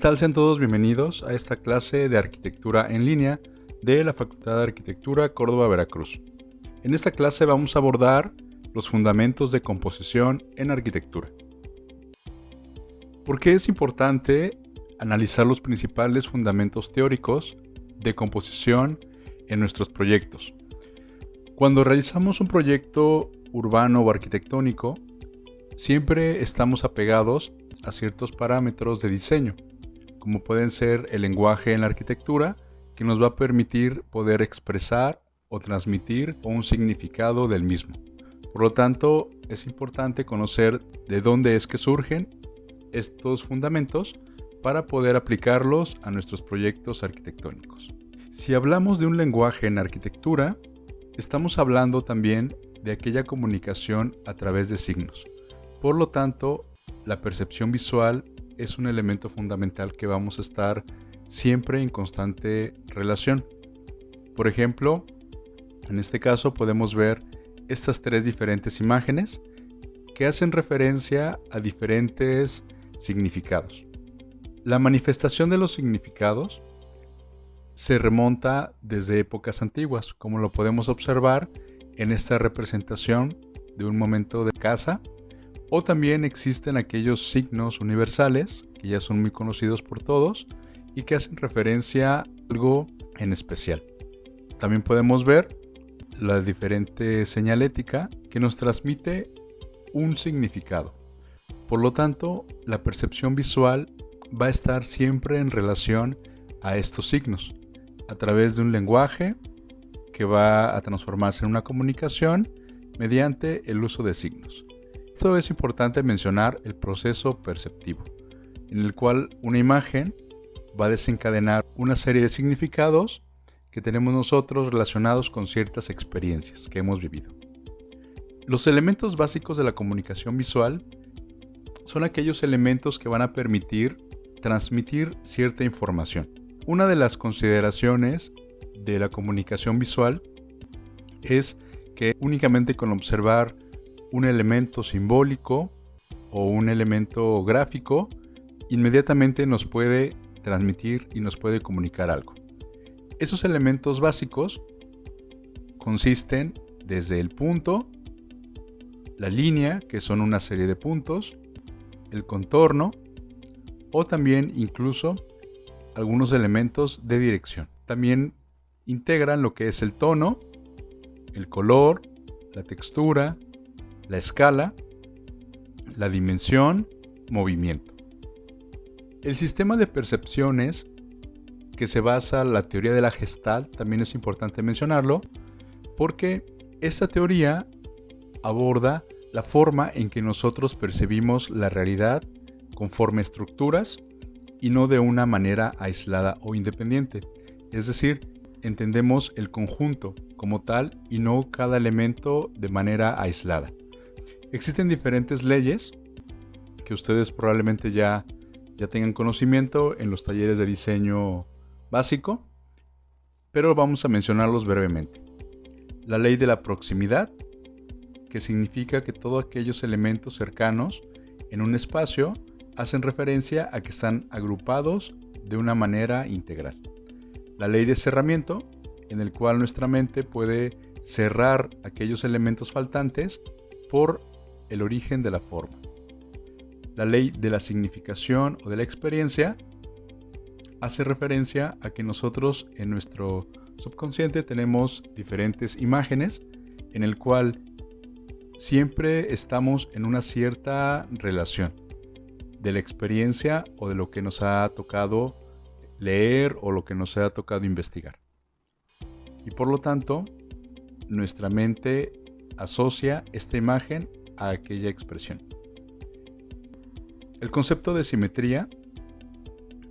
tal? Sean todos bienvenidos a esta clase de arquitectura en línea de la Facultad de Arquitectura Córdoba, Veracruz. En esta clase vamos a abordar los fundamentos de composición en arquitectura. ¿Por qué es importante analizar los principales fundamentos teóricos de composición en nuestros proyectos? Cuando realizamos un proyecto urbano o arquitectónico, siempre estamos apegados a ciertos parámetros de diseño, como pueden ser el lenguaje en la arquitectura, que nos va a permitir poder expresar o transmitir un significado del mismo. Por lo tanto, es importante conocer de dónde es que surgen estos fundamentos para poder aplicarlos a nuestros proyectos arquitectónicos. Si hablamos de un lenguaje en arquitectura, estamos hablando también de aquella comunicación a través de signos. Por lo tanto, la percepción visual es un elemento fundamental que vamos a estar siempre en constante relación. Por ejemplo, en este caso podemos ver estas tres diferentes imágenes que hacen referencia a diferentes significados. La manifestación de los significados se remonta desde épocas antiguas, como lo podemos observar en esta representación de un momento de casa. O también existen aquellos signos universales que ya son muy conocidos por todos y que hacen referencia a algo en especial. También podemos ver la diferente señalética que nos transmite un significado. Por lo tanto, la percepción visual va a estar siempre en relación a estos signos, a través de un lenguaje que va a transformarse en una comunicación mediante el uso de signos. Esto es importante mencionar el proceso perceptivo, en el cual una imagen va a desencadenar una serie de significados que tenemos nosotros relacionados con ciertas experiencias que hemos vivido. Los elementos básicos de la comunicación visual son aquellos elementos que van a permitir transmitir cierta información. Una de las consideraciones de la comunicación visual es que únicamente con observar un elemento simbólico o un elemento gráfico, inmediatamente nos puede transmitir y nos puede comunicar algo. Esos elementos básicos consisten desde el punto, la línea, que son una serie de puntos, el contorno o también incluso algunos elementos de dirección. También integran lo que es el tono, el color, la textura, la escala, la dimensión, movimiento. El sistema de percepciones que se basa en la teoría de la Gestalt también es importante mencionarlo, porque esta teoría aborda la forma en que nosotros percibimos la realidad conforme estructuras y no de una manera aislada o independiente. Es decir, entendemos el conjunto como tal y no cada elemento de manera aislada. Existen diferentes leyes que ustedes probablemente ya tengan conocimiento en los talleres de diseño básico, pero vamos a mencionarlos brevemente. La ley de la proximidad, que significa que todos aquellos elementos cercanos en un espacio hacen referencia a que están agrupados de una manera integral. La ley de cerramiento, en el cual nuestra mente puede cerrar aquellos elementos faltantes por el origen de la forma. La ley de la significación o de la experiencia hace referencia a que nosotros en nuestro subconsciente tenemos diferentes imágenes en el cual siempre estamos en una cierta relación de la experiencia o de lo que nos ha tocado leer o lo que nos ha tocado investigar. Y por lo tanto, nuestra mente asocia esta imagen a aquella expresión. El concepto de simetría,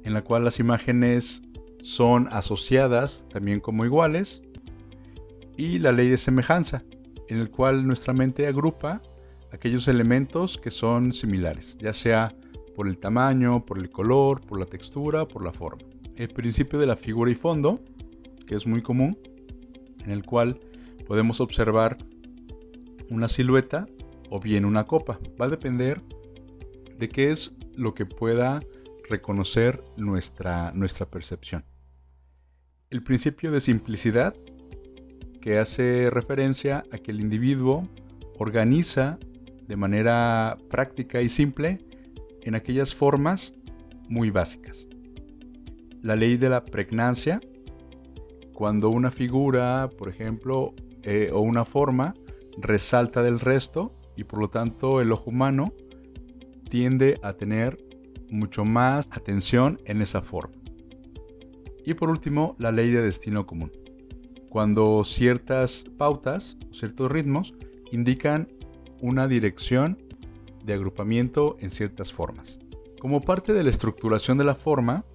en la cual las imágenes son asociadas también como iguales, y la ley de semejanza, en el cual nuestra mente agrupa aquellos elementos que son similares, ya sea por el tamaño, por el color, por la textura, por la forma. El principio de la figura y fondo, que es muy común, en el cual podemos observar una silueta o bien una copa. Va a depender de qué es lo que pueda reconocer nuestra percepción. El principio de simplicidad, que hace referencia a que el individuo organiza de manera práctica y simple en aquellas formas muy básicas. La ley de la pregnancia, cuando una figura, por ejemplo, o una forma resalta del resto y por lo tanto el ojo humano tiende a tener mucho más atención en esa forma. Y por último, la ley de destino común, cuando ciertas pautas o ciertos ritmos indican una dirección de agrupamiento en ciertas formas. Como parte de la estructuración de la forma,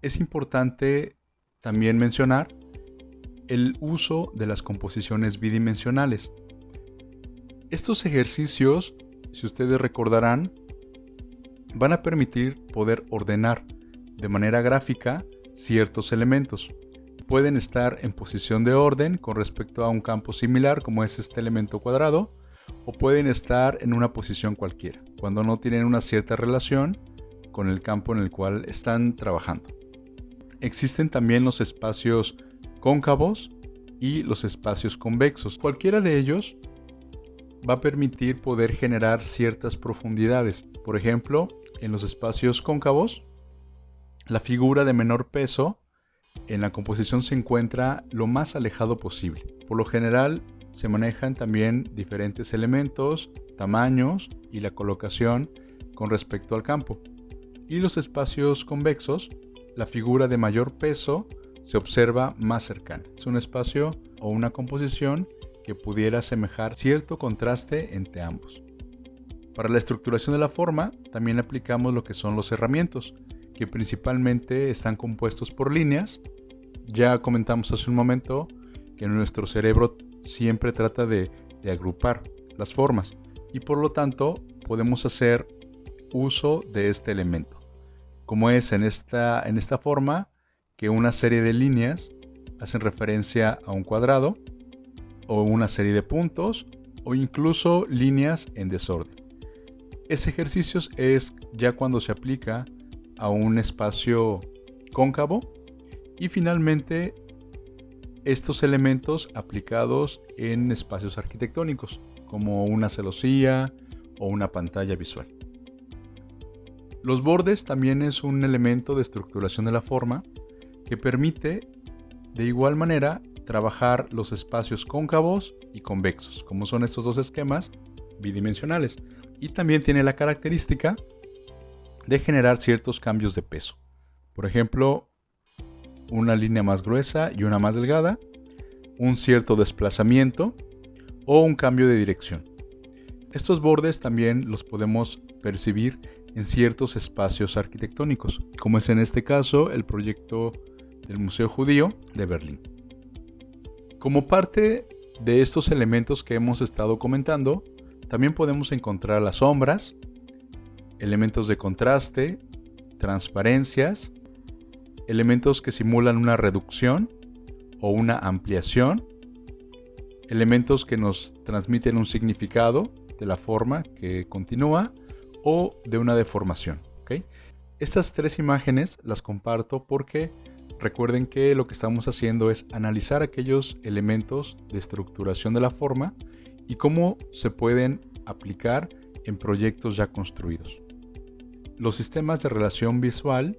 es importante también mencionar el uso de las composiciones bidimensionales. Estos ejercicios, si ustedes recordarán, van a permitir poder ordenar de manera gráfica ciertos elementos. Pueden estar en posición de orden con respecto a un campo similar como es este elemento cuadrado, o pueden estar en una posición cualquiera, cuando no tienen una cierta relación con el campo en el cual están trabajando. Existen también los espacios cóncavos y los espacios convexos. Cualquiera de ellos va a permitir poder generar ciertas profundidades. Por ejemplo, en los espacios cóncavos, la figura de menor peso en la composición se encuentra lo más alejado posible. Por lo general, se manejan también diferentes elementos, tamaños y la colocación con respecto al campo. Y los espacios convexos, la figura de mayor peso se observa más cercana. Es un espacio o una composición que pudiera asemejar cierto contraste entre ambos. Para la estructuración de la forma, también aplicamos lo que son los herramientos, que principalmente están compuestos por líneas. Ya comentamos hace un momento que nuestro cerebro siempre trata de agrupar las formas y por lo tanto podemos hacer uso de este elemento, como es en esta forma que una serie de líneas hacen referencia a un cuadrado o una serie de puntos o incluso líneas en desorden. Ese ejercicio es ya cuando se aplica a un espacio cóncavo y finalmente estos elementos aplicados en espacios arquitectónicos como una celosía o una pantalla visual. Los bordes también es un elemento de estructuración de la forma que permite de igual manera trabajar los espacios cóncavos y convexos, como son estos dos esquemas bidimensionales, y también tiene la característica de generar ciertos cambios de peso. Por ejemplo, una línea más gruesa y una más delgada, un cierto desplazamiento o un cambio de dirección. Estos bordes también los podemos percibir en ciertos espacios arquitectónicos, como es en este caso el proyecto del Museo Judío de Berlín. Como parte de estos elementos que hemos estado comentando, también podemos encontrar las sombras, elementos de contraste, transparencias, elementos que simulan una reducción o una ampliación, elementos que nos transmiten un significado de la forma que continúa o de una deformación. ¿Okay? Estas tres imágenes las comparto porque recuerden que lo que estamos haciendo es analizar aquellos elementos de estructuración de la forma y cómo se pueden aplicar en proyectos ya construidos. Los sistemas de relación visual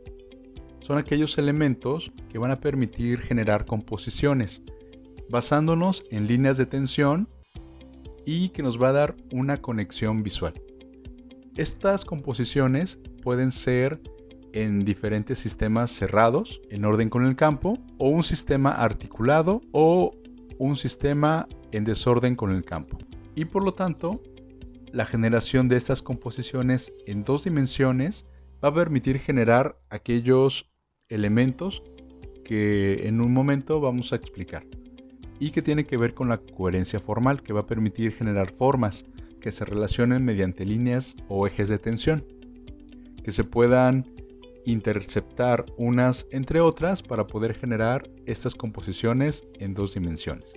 son aquellos elementos que van a permitir generar composiciones basándonos en líneas de tensión y que nos va a dar una conexión visual. Estas composiciones pueden ser en diferentes sistemas cerrados en orden con el campo o un sistema articulado o un sistema en desorden con el campo. Y por lo tanto, la generación de estas composiciones en dos dimensiones va a permitir generar aquellos elementos que en un momento vamos a explicar y que tiene que ver con la coherencia formal, que va a permitir generar formas que se relacionen mediante líneas o ejes de tensión, que se puedan interceptar unas entre otras para poder generar estas composiciones en dos dimensiones.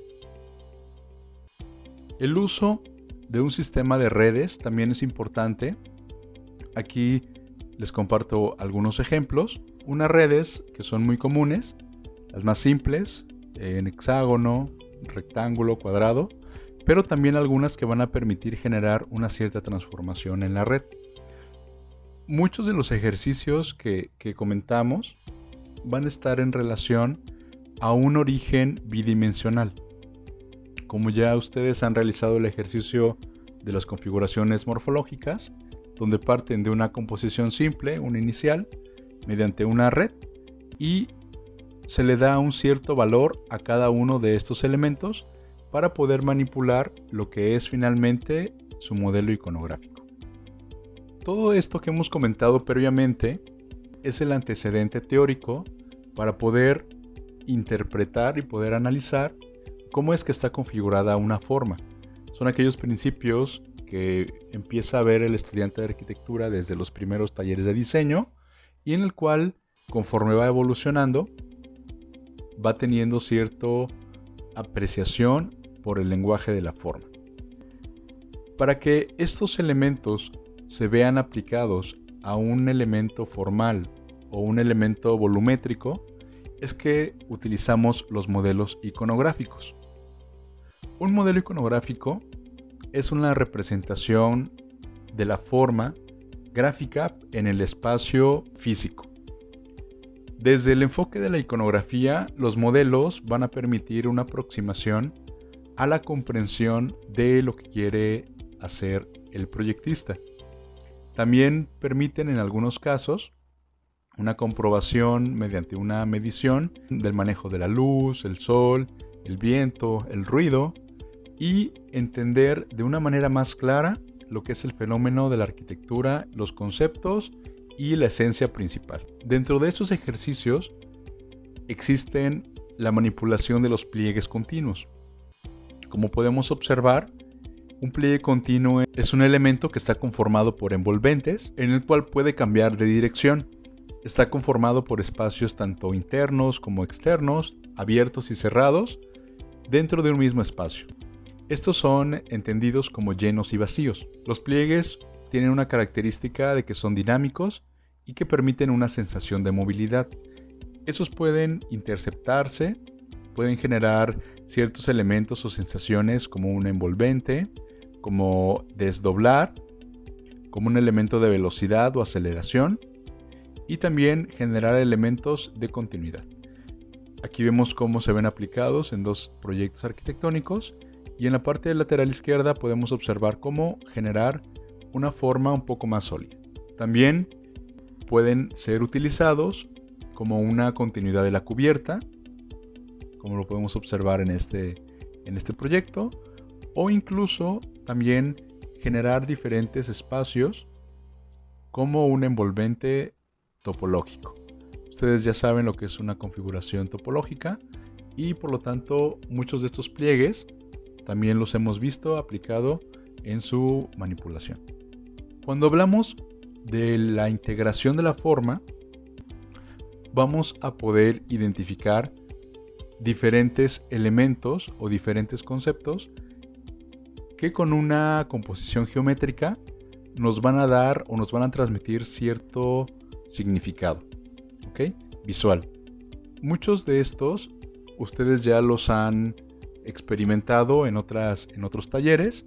El uso de un sistema de redes también es importante. Aquí Les comparto algunos ejemplos. Unas redes que son muy comunes, las más simples, en hexágono, rectángulo, cuadrado, pero también algunas que van a permitir generar una cierta transformación en la red. Muchos de los ejercicios que comentamos van a estar en relación a un origen bidimensional. Como ya ustedes han realizado el ejercicio de las configuraciones morfológicas, donde parten de una composición simple, una inicial, mediante una red, y se le da un cierto valor a cada uno de estos elementos para poder manipular lo que es finalmente su modelo iconográfico. Todo esto que hemos comentado previamente es el antecedente teórico para poder interpretar y poder analizar cómo es que está configurada una forma. Son aquellos principios que empieza a ver el estudiante de arquitectura desde los primeros talleres de diseño y en el cual, conforme va evolucionando, va teniendo cierta apreciación por el lenguaje de la forma. Para que estos elementos se vean aplicados a un elemento formal o un elemento volumétrico, es que utilizamos los modelos iconográficos. Un modelo iconográfico es una representación de la forma gráfica en el espacio físico. Desde el enfoque de la iconografía, los modelos van a permitir una aproximación a la comprensión de lo que quiere hacer el proyectista. También permiten en algunos casos una comprobación mediante una medición del manejo de la luz, el sol, el viento, el ruido y entender de una manera más clara lo que es el fenómeno de la arquitectura, los conceptos y la esencia principal. Dentro de estos ejercicios existen la manipulación de los pliegues continuos. Como podemos observar, un pliegue continuo es un elemento que está conformado por envolventes en el cual puede cambiar de dirección. Está conformado por espacios tanto internos como externos, abiertos y cerrados, dentro de un mismo espacio. Estos son entendidos como llenos y vacíos. Los pliegues tienen una característica de que son dinámicos y que permiten una sensación de movilidad. Esos pueden interceptarse, pueden generar ciertos elementos o sensaciones como un envolvente, como desdoblar, como un elemento de velocidad o aceleración, y también generar elementos de continuidad. Aquí vemos cómo se ven aplicados en dos proyectos arquitectónicos y en la parte lateral izquierda podemos observar cómo generar una forma un poco más sólida. También pueden ser utilizados como una continuidad de la cubierta, como lo podemos observar en este proyecto, o incluso también generar diferentes espacios como un envolvente topológico. Ustedes ya saben lo que es una configuración topológica y por lo tanto muchos de estos pliegues también los hemos visto aplicado en su manipulación. Cuando hablamos de la integración de la forma, vamos a poder identificar diferentes elementos o diferentes conceptos que con una composición geométrica nos van a dar o nos van a transmitir cierto significado, ¿ok? Visual. Muchos de estos ustedes ya los han experimentado en otros talleres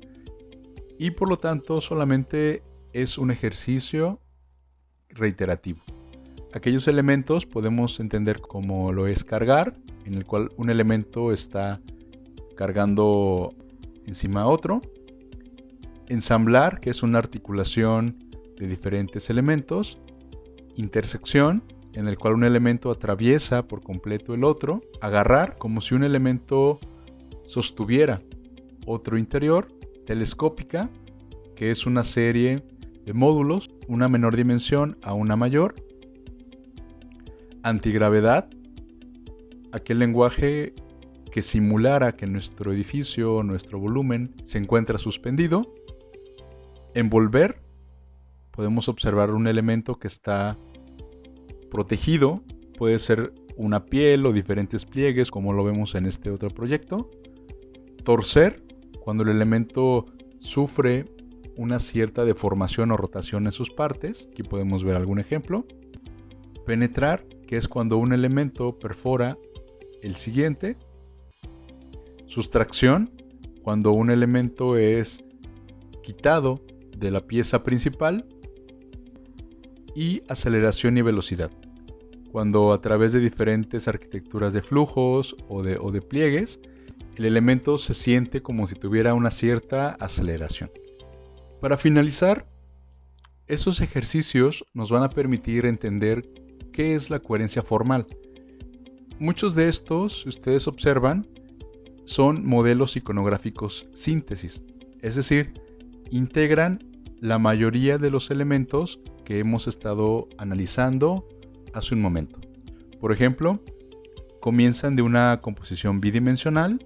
y por lo tanto solamente es un ejercicio reiterativo. Aquellos elementos podemos entender como lo es cargar, en el cual un elemento está cargando encima a otro. Ensamblar, que es una articulación de diferentes elementos. Intersección, en el cual un elemento atraviesa por completo el otro. Agarrar, como si un elemento sostuviera otro interior. Telescópica, que es una serie de módulos, una menor dimensión a una mayor. Antigravedad, aquel lenguaje que simulara que nuestro edificio, nuestro volumen, se encuentra suspendido. Envolver, podemos observar un elemento que está protegido, puede ser una piel o diferentes pliegues como lo vemos en este otro proyecto. Torcer, cuando el elemento sufre una cierta deformación o rotación en sus partes. Aquí podemos ver algún ejemplo. Penetrar, que es cuando un elemento perfora el siguiente. Sustracción, cuando un elemento es quitado de la pieza principal. Y aceleración y velocidad, cuando a través de diferentes arquitecturas de flujos o de pliegues, el elemento se siente como si tuviera una cierta aceleración. Para finalizar, esos ejercicios nos van a permitir entender qué es la coherencia formal. Muchos de estos, si ustedes observan, son modelos iconográficos síntesis, es decir, integran la mayoría de los elementos que hemos estado analizando hace un momento. Por ejemplo, comienzan de una composición bidimensional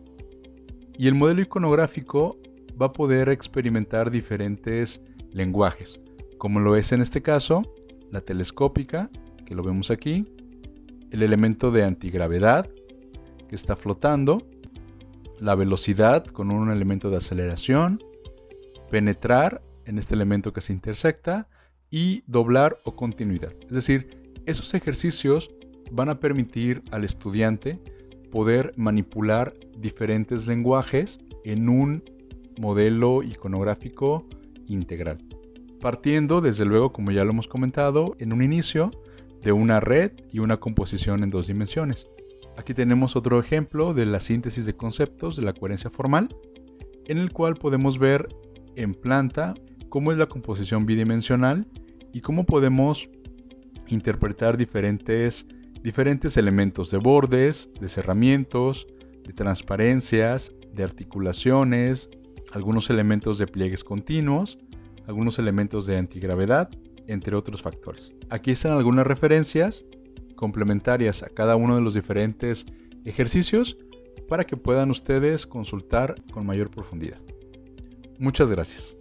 y el modelo iconográfico va a poder experimentar diferentes lenguajes, como lo es en este caso la telescópica, que lo vemos aquí, el elemento de antigravedad, que está flotando, la velocidad con un elemento de aceleración, penetrar en este elemento que se intersecta y doblar o continuidad. Es decir, esos ejercicios van a permitir al estudiante poder manipular diferentes lenguajes en un modelo iconográfico integral. Partiendo, desde luego, como ya lo hemos comentado, en un inicio de una red y una composición en dos dimensiones. Aquí tenemos otro ejemplo de la síntesis de conceptos de la coherencia formal, en el cual podemos ver en planta cómo es la composición bidimensional y cómo podemos interpretar diferentes elementos de bordes, de cerramientos, de transparencias, de articulaciones, algunos elementos de pliegues continuos, algunos elementos de antigravedad, entre otros factores. Aquí están algunas referencias complementarias a cada uno de los diferentes ejercicios para que puedan ustedes consultar con mayor profundidad. Muchas gracias.